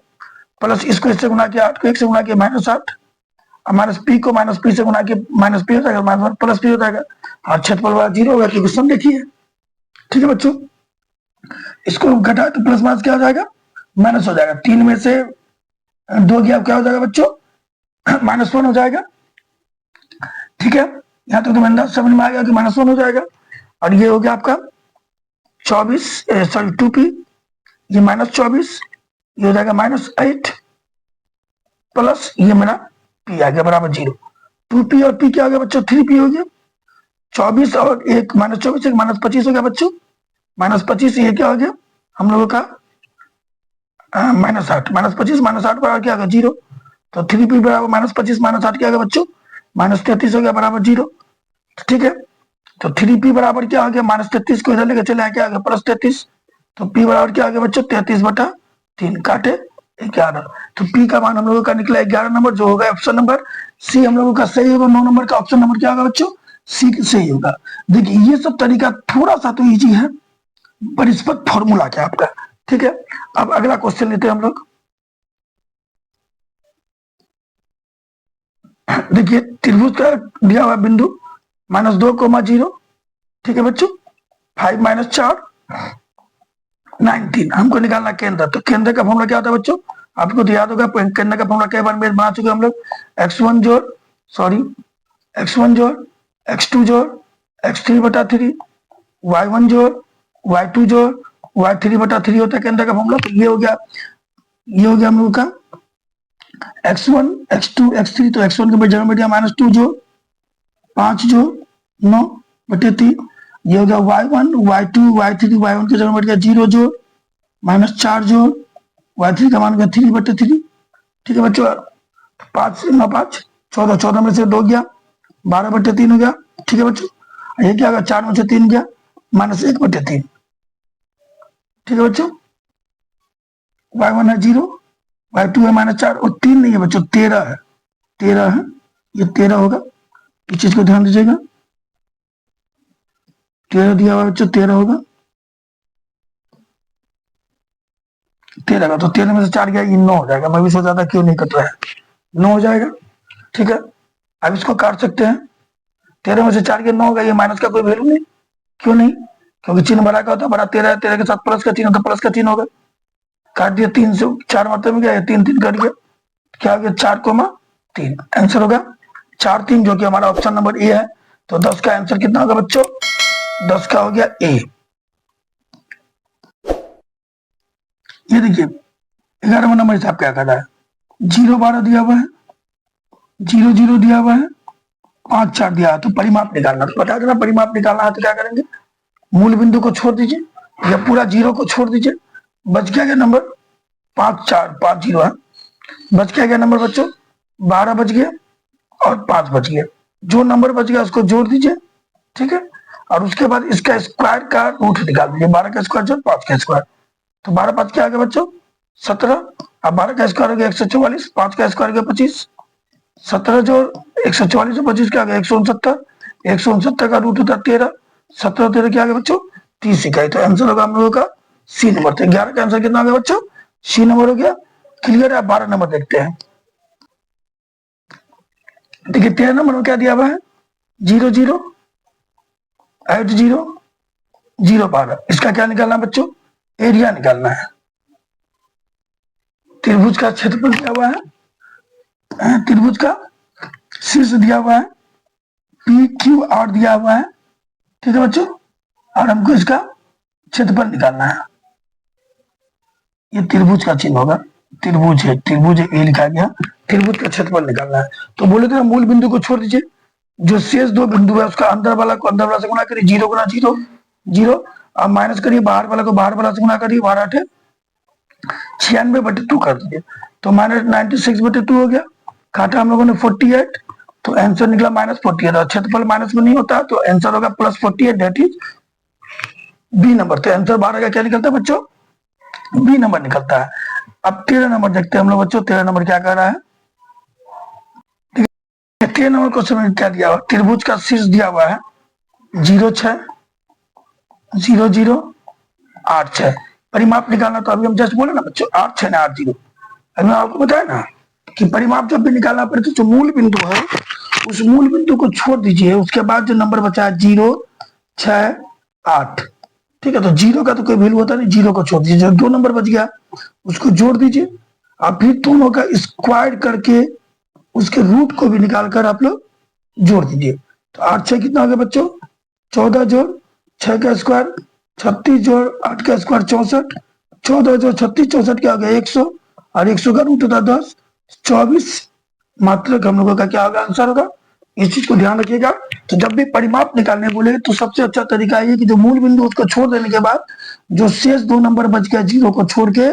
प्लस इसको इससे गुना किया 8 को 1 से गुना किया -8 और माइनस पी को माइनस पी से गुना किया माइनस पी हो जाएगा माइनस प्लस पी हो जाएगा और क्षेत्रफल वाला 0 होगा क्योंकि सम देखिए। ठीक है बच्चों, इसको घटा तो प्लस माइनस क्या हो जाएगा माइनस हो जाएगा। 3 में से 2 गया क्या हो जाएगा बच्चों -1 हो जाएगा। ठीक है, यहाँ तक तो मैंने समझ में आ गया कि -1 हो जाएगा। और ये हो गया आपका 24 सॉरी 2p, ये -24, ये हो जाएगा -8 प्लस ये मेरा p आ गया बराबर 0। 2p और p क्या हो गया बच्चों 3p हो गया। 24 और एक -24 एक -25 हो गया बच्चों। -25 ये क्या हो गया हम लोगों का -8 -25 -8 बराबर क्या होगा 0। तो 3p बराबर -25 -8 क्या होगा बच्चों -33 हो गया बराबर 0। ठीक है, तो 3p बराबर क्या हो गया -33 को इधर लेके चले आए क्या आ गया +33। तो p बराबर क्या आ गया बच्चों 33/3 काटे 11। तो p का मान हम लोगों का निकला 11 नंबर जो होगा ऑप्शन नंबर सी हम लोगों का सही होगा। 9 नंबर का ऑप्शन नंबर क्या होगा बच्चों सी सही होगा। देखिए ये सब तरीका थोड़ा सा तो इजी है पर इस पर फॉर्मूला क्या आपका। ठीक है, अब अगला क्वेश्चन लेते हैं हम लोग। देखिए त्रिभुज का दिया हुआ बिंदु -2, 0। ठीक है बच्चों 5 - 4 19 हमको निकालना केंद्र। तो केंद्र का फॉर्मूला क्या होता है बच्चों आपको तो याद होगा। केंद्र का फॉर्मूला कई बार में बना चुके हम लोग x1 जोड़ x1 जोड़ x2 जोड़ x3/3 y1 जोड़ y2 जोड़ y3/3 होता है केंद्र का फॉर्मूला। तो ये हो गया हम लोग का x1 x2 x3। तो x1 के जगह में दिया -2 जोड़ 5 जोड़ 9/3। ये हो गया y1 y2 y3 y1 के जगह में दिया 0 जोड़ -4 जोड़ y3 का मान गया 3/3। ठीक है बच्चों 5 9 5 14 14 में से 2 गया 12/3 हो गया। ठीक है बच्चों ये क्या होगा 4 में से 3 गया -1/3। ठीक है बच्चों y1 है 0 y2 है -4 और 3 नहीं है बच्चों 13 है 13 है ये 13 होगा। इस चीज को ध्यान दीजिएगा 13 दिया हुआ बच्चों 13 होगा 13 का। तो 13 में से 4 गया ये 9 हो जाएगा। मैं भी सोचा था क्यों नहीं कट रहा है 9 हो जाएगा। ठीक है अब इसको काट सकते हैं 13 में से 4 गया 9 होगा। ये माइनस का कोई वैल्यू नहीं क्यों नहीं क्योंकि चिन्ह बड़ा का होता है बड़ा 13 है 13 के साथ प्लस का चिन्ह होता है प्लस का चिन्ह होगा। काट दिया 3 से 4 मतलब में गया 3 3 कट गया क्या हो गया 4,3 आंसर होगा 4 3 जो कि हमारा ऑप्शन नंबर ए है। तो 10 का आंसर कितना होगा बच्चों 10 का हो गया ए। ये देखिए 11वां नंबर हिसाब क्या कर रहा है 0 12 दिया हुआ है 0 0 दिया हुआ है 5 4 दिया है। तो परिमाप निकालना तो बता देना परिमाप निकालना है तो क्या करेंगे मूल बिंदु को छोड़ दीजिए या पूरा 0 को छोड़ दीजिए बच गया नंबर 5 4 5 0 है। बच गया नंबर बच्चों 12 बच गया और 5 बच गया। जो नंबर बच गया उसको जोड़ दीजिए। ठीक है और उसके बाद इसका स्क्वायर का रूट निकाल दीजिए 12 का स्क्वायर जोड़ 5 का स्क्वायर। तो 12 5 क्या आ गया बच्चों 17। अब 12 का स्क्वायर हो गया 144 5 का स्क्वायर हो गया 25 17 जोड़ 144 और 25 क्या आ गया 169 169 का रूट होता है 13 17 13 क्या आ गया बच्चों 30 इकाई। तो आंसर होगा हम लोगों का सी नंबर। तो 11 का आंसर कितना हो गया बच्चों सी नंबर हो गया। क्लियर है। 12 नंबर देखते हैं। देखिए 13 नंबर में क्या दिया हुआ है 0 0 8 0 0 12। इसका क्या निकालना है बच्चों एरिया निकालना है। त्रिभुज का क्षेत्रफल दिया हुआ है त्रिभुज का शीर्ष दिया हुआ है पी क्यू आर दिया हुआ है। ठीक है बच्चों और हमको इसका क्षेत्रफल निकालना है। ये त्रिभुज का चिन्ह होगा त्रिभुज है ए लिखा गया त्रिभुज का क्षेत्रफल निकालना है। तो बोले थे मूल बिंदु को छोड़ दीजिए जो शेष 2 बिंदु है उसका अंदर वाला को अंदर वाला से गुणा करिए 0 गुना 0 0 और माइनस करिए बाहर वाला को बाहर वाला से गुणा करिए 12 8 96/2 कर दीजिए। तो -96/2 हो गया काटा हम लोगों ने 48 तो आंसर निकला -48 और क्षेत्रफल माइनस में नहीं होता तो आंसर होगा +48 दैट इज बी नंबर। तो आंसर 12 का क्या निकलता है बच्चों बी नंबर निकलता है। अब 13 नंबर देखते हैं हम लोग बच्चों 13 नंबर क्या कर रहा है। 13 नंबर क्वेश्चन में क्या दिया हुआ त्रिभुज का शीर्ष दिया हुआ है 0 6 0 0 8 6। परिमाप निकालना तो अभी हम जस्ट बोले ना बच्चों 8 6 8 0 अभी मैं आपको बताया ना कि परिमाप जब भी निकालना पड़े तो जो मूल बिंदु है उस मूल बिंदु को छोड़ दीजिए, उसके बाद जो नंबर बचा है 0, 6, 8, ठीक है। तो 0 का तो कोई वैल्यू होता नहीं, 0 को छोड़ दीजिए, जो 2 नंबर बच गया उसको जोड़ दीजिए, अब फिर दोनों का स्क्वायर करके उसके रूट को भी निकाल कर आप लोग जोड़ दीजिए। तो 8 6 कितना हो गया बच्चों, 14 जोड़ 6 का स्क्वायर 36 जोड़ 8 का स्क्वायर 64, 14 जोड़ 36 64 क्या हो गया 100, और 100 का रूट होता 10, 24 मात्रक हम लोगों का क्या होगा आंसर होगा। इस चीज को ध्यान रखिएगा। तो जब भी परिमाप निकालने बोले तो सबसे अच्छा तरीका ये कि जो मूल बिंदु उसको छोड़ देने के बाद जो शेष 2 नंबर बच गया 0 को छोड़ के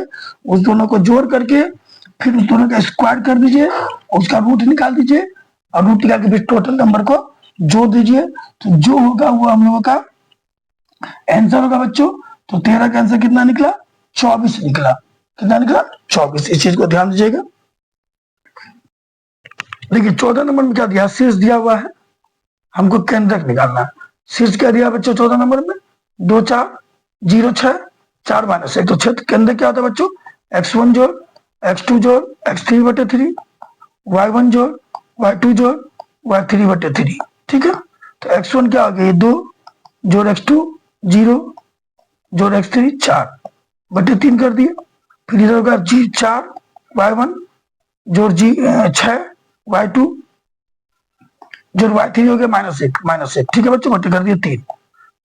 उस दोनों को जोड़ करके फिर उस दोनों का स्क्वायर कर दीजिए, उसका रूट निकाल दीजिए, और रूट निकाल के फिर टोटल नंबर को जोड़ दीजिए। तो जो होगा वो हम लोगों का आंसर होगा बच्चों। तो 13 का आंसर कितना निकला, 24 निकला। कितना निकला, 24। इस चीज को ध्यान दीजिएगा। देखिए 14 नंबर में क्या दिया, शीर्ष दिया हुआ है, हमको केंद्रक निकालना है। शीर्ष क्या दिया बच्चों 14 नंबर में, 2 4 0 6 4 माइनस 1, तो क्षेत्र केंद्र क्या होता है बच्चों, x1 जोड़ x2 जोड़ x3 बटे 3, y1 जोड़ y2 जोड़ y3 बटे 3, ठीक है। तो x1 क्या हो गया, 2 जोड़ x2 0 जोड़ x3 4 बटे 3 कर दिया, फिर इधर होगा जी 4 y1 जोड़ जी 6 y2 जोड़ y3 हो गया -1, ठीक है बच्चों, बटे कर दिया 3।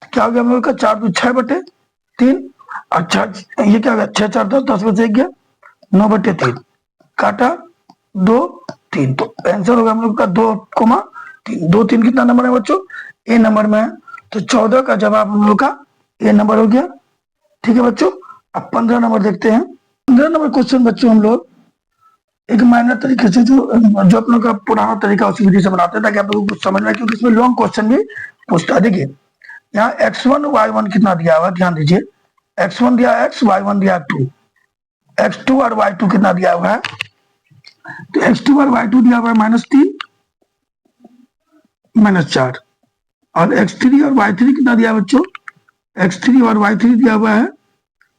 क्या हो गया हम लोग का, 4 2 6 बटे 3, अच्छा ये क्या हो गया 6 4 10 10 बचे गया 9 बटे 3, काटा 2 3, तो आंसर होगा हम लोग का 2,3। 2 3 कितना नंबर है बच्चों, ए नंबर में है। तो 14 का जवाब हम लोग का ए नंबर हो गया, ठीक है बच्चों। अब 15 नंबर देखते हैं। 15 नंबर क्वेश्चन बच्चों हम लोग एक माइनर तरीके से जो अपने का पुराना तरीका उसी विधि से बनाते हैं ताकि आप लोगों को समझ में आए, क्योंकि इसमें लॉन्ग क्वेश्चन भी पूछता है। देखिए यहाँ x1 y1 कितना दिया हुआ, ध्यान दीजिए, x1 दिया x, y1 दिया 2, x2 और y2 कितना दिया हुआ है, तो x2 और y2 दिया हुआ है -3 -4, और x3 और y3 कितना दिया बच्चों, x3 और y3 दिया हुआ है,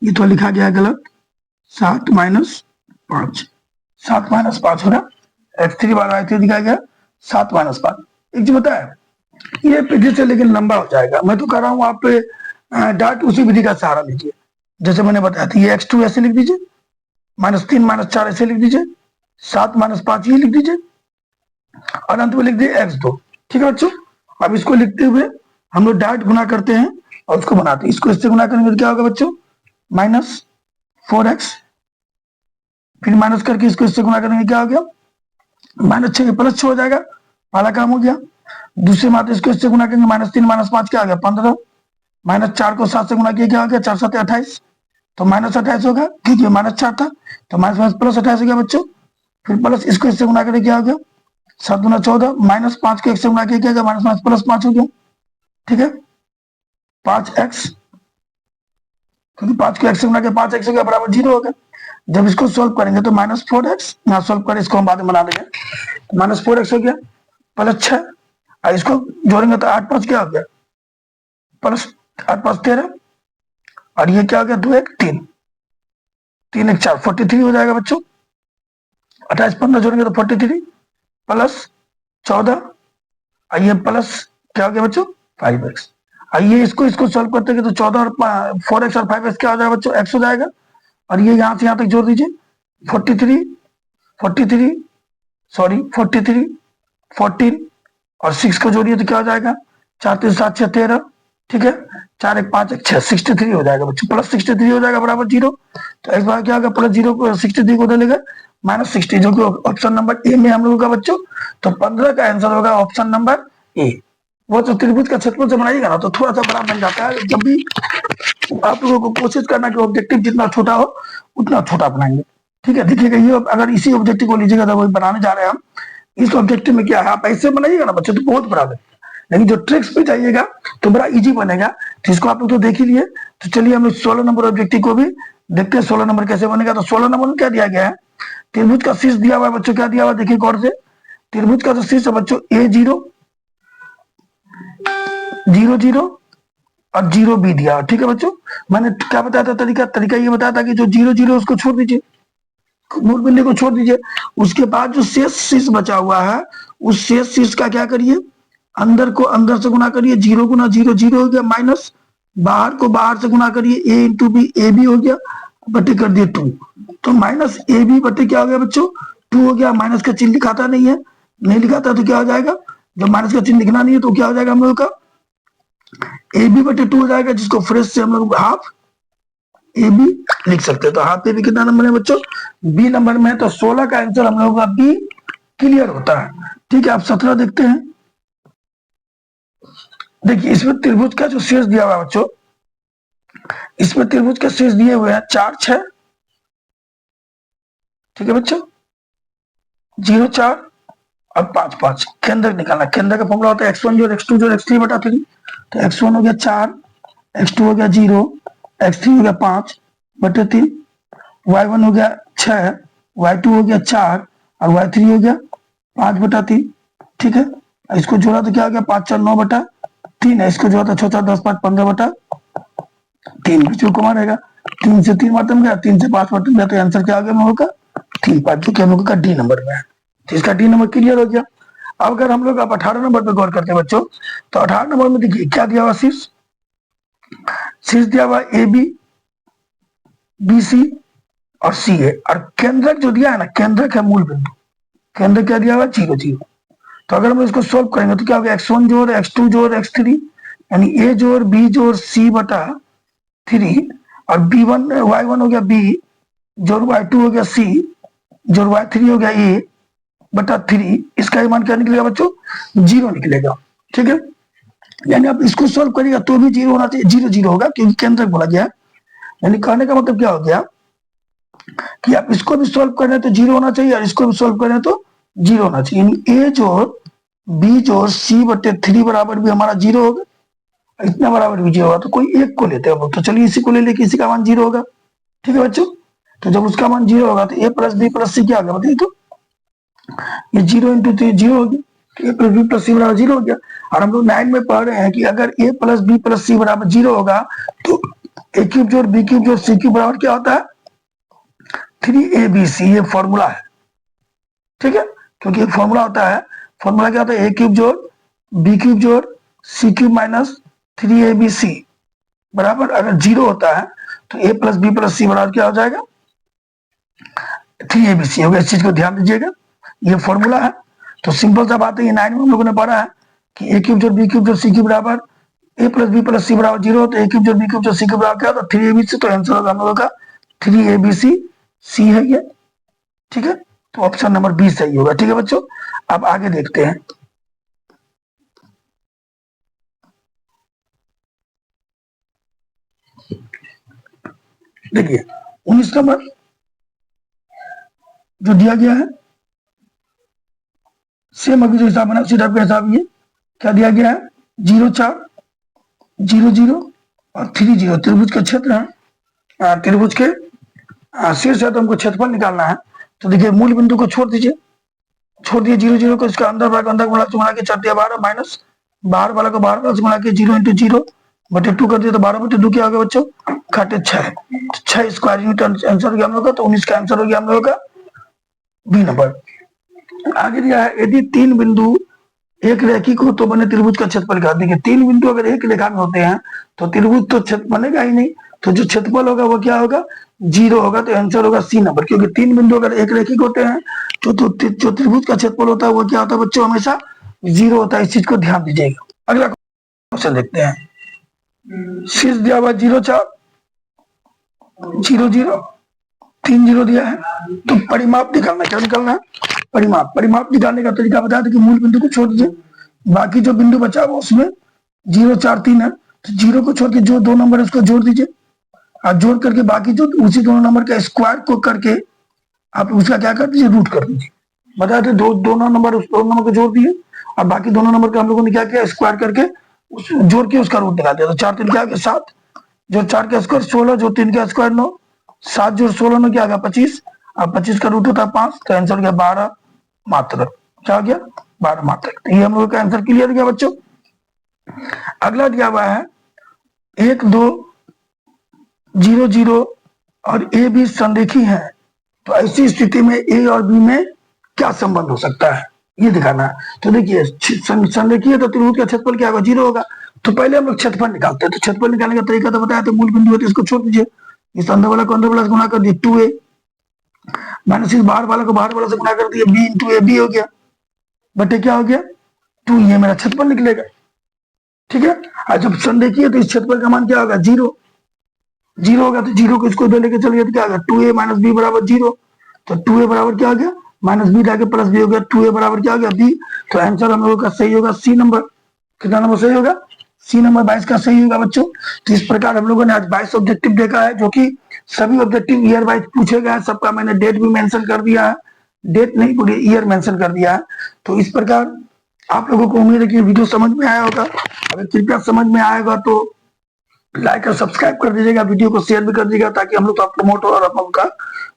ये तो लिखा गया है गलत, 7 -5, 7 -5 होगा, x3 और y3 दिखाया गया 7 -5। एक चीज बताया, ये पीछे से लेकिन लंबा हो जाएगा, मैं तो कह रहा हूँ आप डायरेक्ट उसी विधि का सहारा लीजिए जैसे मैंने बताया था। ये x2 ऐसे लिख दीजिए, -3 -4 ऐसे लिख दीजिए, 7 -5 ये लिख दीजिए, और अंत में लिख दिए x2, ठीक है बच्चों। अब इसको लिखते हुए हम लोग डायरेक्ट गुना करते हैं और उसको बनाते हैं। इसको इससे गुना करेंगे तो क्या होगा बच्चों, -4x, फिर माइनस करके इसको इससे गुना करेंगे क्या हो गया, -6 +6 हो जाएगा, पहला काम हो गया। दूसरे मात्र इसको इससे गुना करेंगे, -3 -5 क्या आ गया 15, -4 को 7 से गुना किया क्या हो गया, 4 7 28, तो -28 होगा, ठीक है, -4 था तो +28 हो गया बच्चों। फिर प्लस इसको इससे गुना करके क्या हो गया, 7 दूना 14, -5 को 1 से गुना किया क्या गया, +5 हो गया, ठीक है। 5x, क्योंकि 5 को 1 से गुना किया 5x हो गया बराबर 0 हो गया। जब इसको सोल्व करेंगे तो -4x, यहाँ सोल्व करें इसको हम बाद में बना देंगे, -4x हो गया +6, और इसको जोड़ेंगे तो 8 5 क्या हो गया, +8 5 13, और ये क्या हो गया 2 1 3, 3 1 4 43 हो जाएगा बच्चों। 28 15 जोड़ेंगे तो 43 +14, और ये प्लस क्या हो गया बच्चों 5x। आइए इसको इसको सोल्व करते हैं तो 14 और 4x और 5x क्या हो जाएगा बच्चों, x हो जाएगा, और ये यहाँ से यहाँ तक जोड़ दीजिए 43 43 सॉरी 43 14 और 6 को जोड़िए तो क्या हो जाएगा, 4 3 7 6 13, ठीक है, 4 1 5 1 6 63 हो जाएगा बच्चों, +63 हो जाएगा बराबर 0। तो इस बार क्या होगा, +0 को 63 को डालेगा -60, जो कि ऑप्शन नंबर ए में हम लोगों का बच्चों। तो 15 का आंसर होगा ऑप्शन नंबर ए। वो तो त्रिभुज का क्षेत्रफल से बनाइएगा ना तो थोड़ा सा बड़ा बन जाता है। जब भी आप लोगों को कोशिश करना कि ऑब्जेक्टिव जितना छोटा हो उतना छोटा बनाएंगे, ठीक है। देखिएगा ये अगर इसी ऑब्जेक्टिव को लीजिएगा तो वही बनाने जा रहे हैं हम, इस ऑब्जेक्टिव में क्या है, आप ऐसे बनाइएगा ना बच्चों तो बहुत बड़ा बनेगा, लेकिन जो ट्रिक्स पे जाइएगा तो बड़ा इजी बनेगा। तो इसको आप लोग तो देख ही लिए, तो चलिए हम 16 नंबर ऑब्जेक्टिव को भी देखते हैं 16 नंबर कैसे बनेगा। तो 16 नंबर में क्या दिया गया है, त्रिभुज का शीर्ष दिया हुआ है बच्चों, क्या दिया हुआ है देखिए गौर से, त्रिभुज का जो शीर्ष है बच्चों A0 0 0 और 0 B दिया, ठीक है बच्चों। मैंने क्या बताया था तरीका ये बताया था कि जो 0 0 उसको छोड़ दीजिए, मूल बिंदु को छोड़ दीजिए। उसके बाद जो शेष शीर्ष बचा हुआ है, उस शेष शीर्ष का क्या करिए, अंदर को अंदर से गुना करिए, 0 गुना 0 0 हो गया, माइनस बाहर को बाहर से गुना करिए, a into B, A B हो गया, बटे कर दिए 2, तो माइनस ए बी बटे क्या हो गया बच्चों, 2 हो गया। माइनस का चिन्ह लिखाता नहीं है, नहीं लिखाता तो क्या हो जाएगा, जब माइनस का चिन्ह लिखना नहीं है तो क्या हो जाएगा हम लोग का, ए बी बटे 2 हो जाएगा, जिसको फ्रेश से हम लोग हाफ ए बी लिख सकते हैं। तो हाफ ए बी कितना नंबर है बच्चों, बी नंबर में है। तो 16 का आंसर हम लोगों का बी क्लियर होता है। ठीक है, आप 17 देखते हैं। देखिए इसमें त्रिभुज का जो शेष दिया हुआ है बच्चों, इसमें त्रिभुज के शेष दिए हुए हैं 4 6, ठीक है बच्चों, 0 4 और 5 5। केंद्र निकालना, केंद्र का फॉर्मूला होता है x1 जोड़ x2 जोड़ x3 बटा 3। तो x1 हो गया 4, x2 हो गया 0, x3 हो गया 5 बटे 3, y1 हो गया 6, y2 हो गया 4 और y3 हो गया 5 बटा 3। ठीक है, इसको जोड़ा तो क्या हो गया, 5 4 9 बटा 3 है, इसको जोड़ा तो 6 4 10 5 15 बटा 3, बीच को रहेगा, 3 से 3 बटन गया, 3 से 5 बटन गया, तो आंसर क्या आ गया हम लोगों का 3 5, जो कि हम लोगों का डी नंबर में है। तो इसका डी नंबर क्लियर हो गया। अब अगर हम लोग अब 18 नंबर पे गौर करते हैं बच्चों, तो 18 नंबर में देखिए क्या दिया हुआ, शीर्ष शीर्ष दिया हुआ ए बी, बी सी और सी है, और केंद्रक जो दिया है ना, केंद्रक है मूल बिंदु, केंद्र क्या दिया हुआ 0 0। तो अगर हम इसको सोल्व करेंगे तो क्या होगा, x1 जोड़ x2 जोड़ x3, यानी a जोड़ b जोड़ c बटा 3, और b1 y1 हो गया b जोड़ y2 हो गया c जोड़ y3 हो गया a बटा 3। इसका मान क्या निकलेगा बच्चों, 0 निकलेगा। ठीक है, यानी आप इसको सोल्व करिएगा तो भी 0 होना चाहिए, 0 0 होगा क्योंकि केंद्रक बोला गया। यानी कहने का मतलब क्या हो गया कि आप इसको भी सोल्व कर रहे हैं तो 0 होना चाहिए, और इसको भी सोल्व कर रहे हैं तो 0 होना चाहिए। यानी a जोड़ b जोड़ c बटे 3 बराबर भी हमारा 0 होगा, इतना बराबर भी 0 होगा, तो कोई एक को लेते हैं हम लोग। तो चलिए इसी को ले लेके इसी का मान 0 होगा। ठीक है बच्चों, तो जब उसका मान 0 होगा तो a प्लस बी प्लस सी क्या होगा बताइए, तो ये 0 इंटू 3 0 हो गया, तो a प्लस बी प्लस सी बराबर 0 हो गया। और हम लोग 9 में पढ़ रहे हैं कि अगर a प्लस बी प्लस सी बराबर 0 होगा तो a क्यूब जोड़ b क्यूब जोड़ c क्यूब बराबर क्या होता है, 3abc। ये फॉर्मूला है। ठीक है, क्योंकि एक फॉर्मूला होता है, फॉर्मूला क्या होता है, a क्यूब जोड़ b क्यूब जोड़ c क्यूब माइनस 3abc बराबर, अगर 0 होता है तो a प्लस बी प्लस सी बराबर क्या हो जाएगा, 3abc होगा। इस चीज को ध्यान दीजिएगा, ये फॉर्मूला है। तो सिंपल सा बात है, ये 9 में हम लोगों ने पढ़ा है कि a क्यूब जोड़ b क्यूब जोड़ c क्यूब बराबर a प्लस बी प्लस सी बराबर 0, तो a क्यूब जोड़ b क्यूब जोड़ c क्यूब बराबर क्या होता है 3abc। तो आंसर होगा हम लोगों का 3abc, सी है ये। ठीक है, तो ऑप्शन नंबर 20 सही होगा। ठीक है बच्चों, अब आगे देखते हैं। देखिए 19 नंबर जो दिया गया है, सेम अभी जो हिसाब बना उसी टाइप का हिसाब, ये क्या दिया गया है, 0 4 0 0 और 3 0 त्रिभुज का क्षेत्र है, त्रिभुज के शीर्ष है, तो हमको क्षेत्रफल निकालना है। तो देखिए मूल बिंदु को छोड़ दीजिए, छोड़ दिए 0 0 को, इसका अंदर भाग अंदर गुणा से गुणा के 4 दिया 12, माइनस बाहर वाला को बाहर वाला से गुणा के 0 इंटू 0 बटे 2 कर दिया, तो 12 बटे 2 क्या हो गया बच्चों, घाटे 6, 6 स्क्वायर यूनिट आंसर हो गया हम लोग का। तो 19 का आंसर हो गया हम लोग का बी नंबर। आगे दिया है, यदि 3 बिंदु एक रेखिक हो तो बने त्रिभुज का क्षेत्रफल क्या। देखिए 3 बिंदु अगर एक रेखा में होते हैं तो त्रिभुज तो क्षेत्र बनेगा ही नहीं, तो जो क्षेत्रफल होगा वो क्या होगा, 0 होगा। तो आंसर होगा सी नंबर, क्योंकि 3 बिंदु अगर एक रेखिक होते हैं तो जो त्रिभुज का क्षेत्रफल होता है वो क्या होता है बच्चों, हमेशा 0 होता है। इस चीज को ध्यान दीजिएगा। अगला क्वेश्चन देखते हैं, शीर्ष दिया हुआ 0 4 0 0 3 0 दिया है, तो परिमाप निकालना, क्या निकालना है, परिमाप। परिमाप निकालने का तरीका बता दें कि मूल बिंदु को छोड़ दीजिए, बाकी जो बिंदु बचा हुआ उसमें 0 4 3 है, तो 0 को छोड़ के जो 2 नंबर है उसको जोड़ दीजिए, और जोड़ करके बाकी जो उसी दोनों नंबर का स्क्वायर को करके आप उसका क्या कर दीजिए, रूट कर दीजिए। बताए थे दोनों नंबर, उस दोनों नंबर को जोड़ दिए, और बाकी दोनों नंबर का हम लोगों ने क्या किया, स्क्वायर करके जोड़ के उसका रूट निकाल दिया। तो 4 3 क्या आ गया 7, जो 4 का स्क्वायर 16, जो 3 का स्क्वायर 9, 7 जोड़ 16 में क्या आ गया 25, अब 25 का रूट होता है 5, तो आंसर हो गया 12 मात्रक। क्या हो गया, 12 मात्रक। तो ये हम लोग का आंसर क्लियर गया बच्चों। अगला दिया हुआ है 1 2 0 0 और ए बी संरेखी है, तो ऐसी स्थिति में ए और बी में क्या संबंध हो सकता है ये दिखाना है। तो देखिए संरेखीय तो त्रिभुज का क्षेत्रफल क्या होगा, 0 होगा। तो पहले हम लोग क्षेत्रफल निकालते हैं। तो क्षेत्रफल निकालने का तरीका तो बताया, तो मूल बिंदु है तो इसको छोड़ दीजिए, इस अंदर वाला को अंदर वाला से गुणा कर दिए 2a, माइनस इस बाहर वाला को बाहर वाला से गुणा कर दिया, b इंटू ए बी हो गया, बटे क्या हो गया 2, ये मेरा क्षेत्रफल निकलेगा। ठीक है, और जब संरेखीय तो इस क्षेत्रफल का मान क्या होगा 0, 0 होगा। तो 0 को इसको इधर लेके चलिए तो क्या होगा 2a माइनस बी बराबर 0। तो 2a बराबर क्या हो गया माइनस बी जाके प्लस बी हो गया, 2a बराबर क्या हो गया बी। तो आंसर हम लोगों का सही होगा सी नंबर। कितना नंबर सही होगा, सी नंबर 22 का सही होगा बच्चों। तो इस प्रकार हम लोगों ने आज 22 ऑब्जेक्टिव देखा है, जो कि सभी ऑब्जेक्टिव ईयर वाइज पूछे गए हैं। सबका मैंने डेट भी मेंशन कर दिया है, डेट नहीं पूरी ईयर मेंशन कर दिया है। तो इस प्रकार आप लोगों को उम्मीद है कि वीडियो समझ में आया होगा। अगर कृपया समझ में आएगा तो लाइक और सब्सक्राइब कर दीजिएगा, वीडियो को शेयर भी कर दीजिएगा, ताकि हम लोग का प्रमोट हो और हम लोग का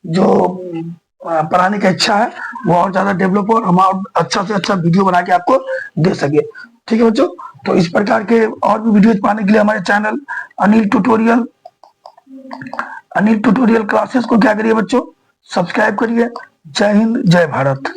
जो पढ़ाने का इच्छा है वो और ज्यादा डेवलप हो और हम और अच्छा से अच्छा वीडियो बना के आपको दे सके। ठीक है बच्चों, तो इस प्रकार के और भी वीडियोज पाने के लिए हमारे चैनल अनिल ट्यूटोरियल क्लासेस को क्या करिए बच्चों, सब्सक्राइब करिए। जय हिंद, जय भारत।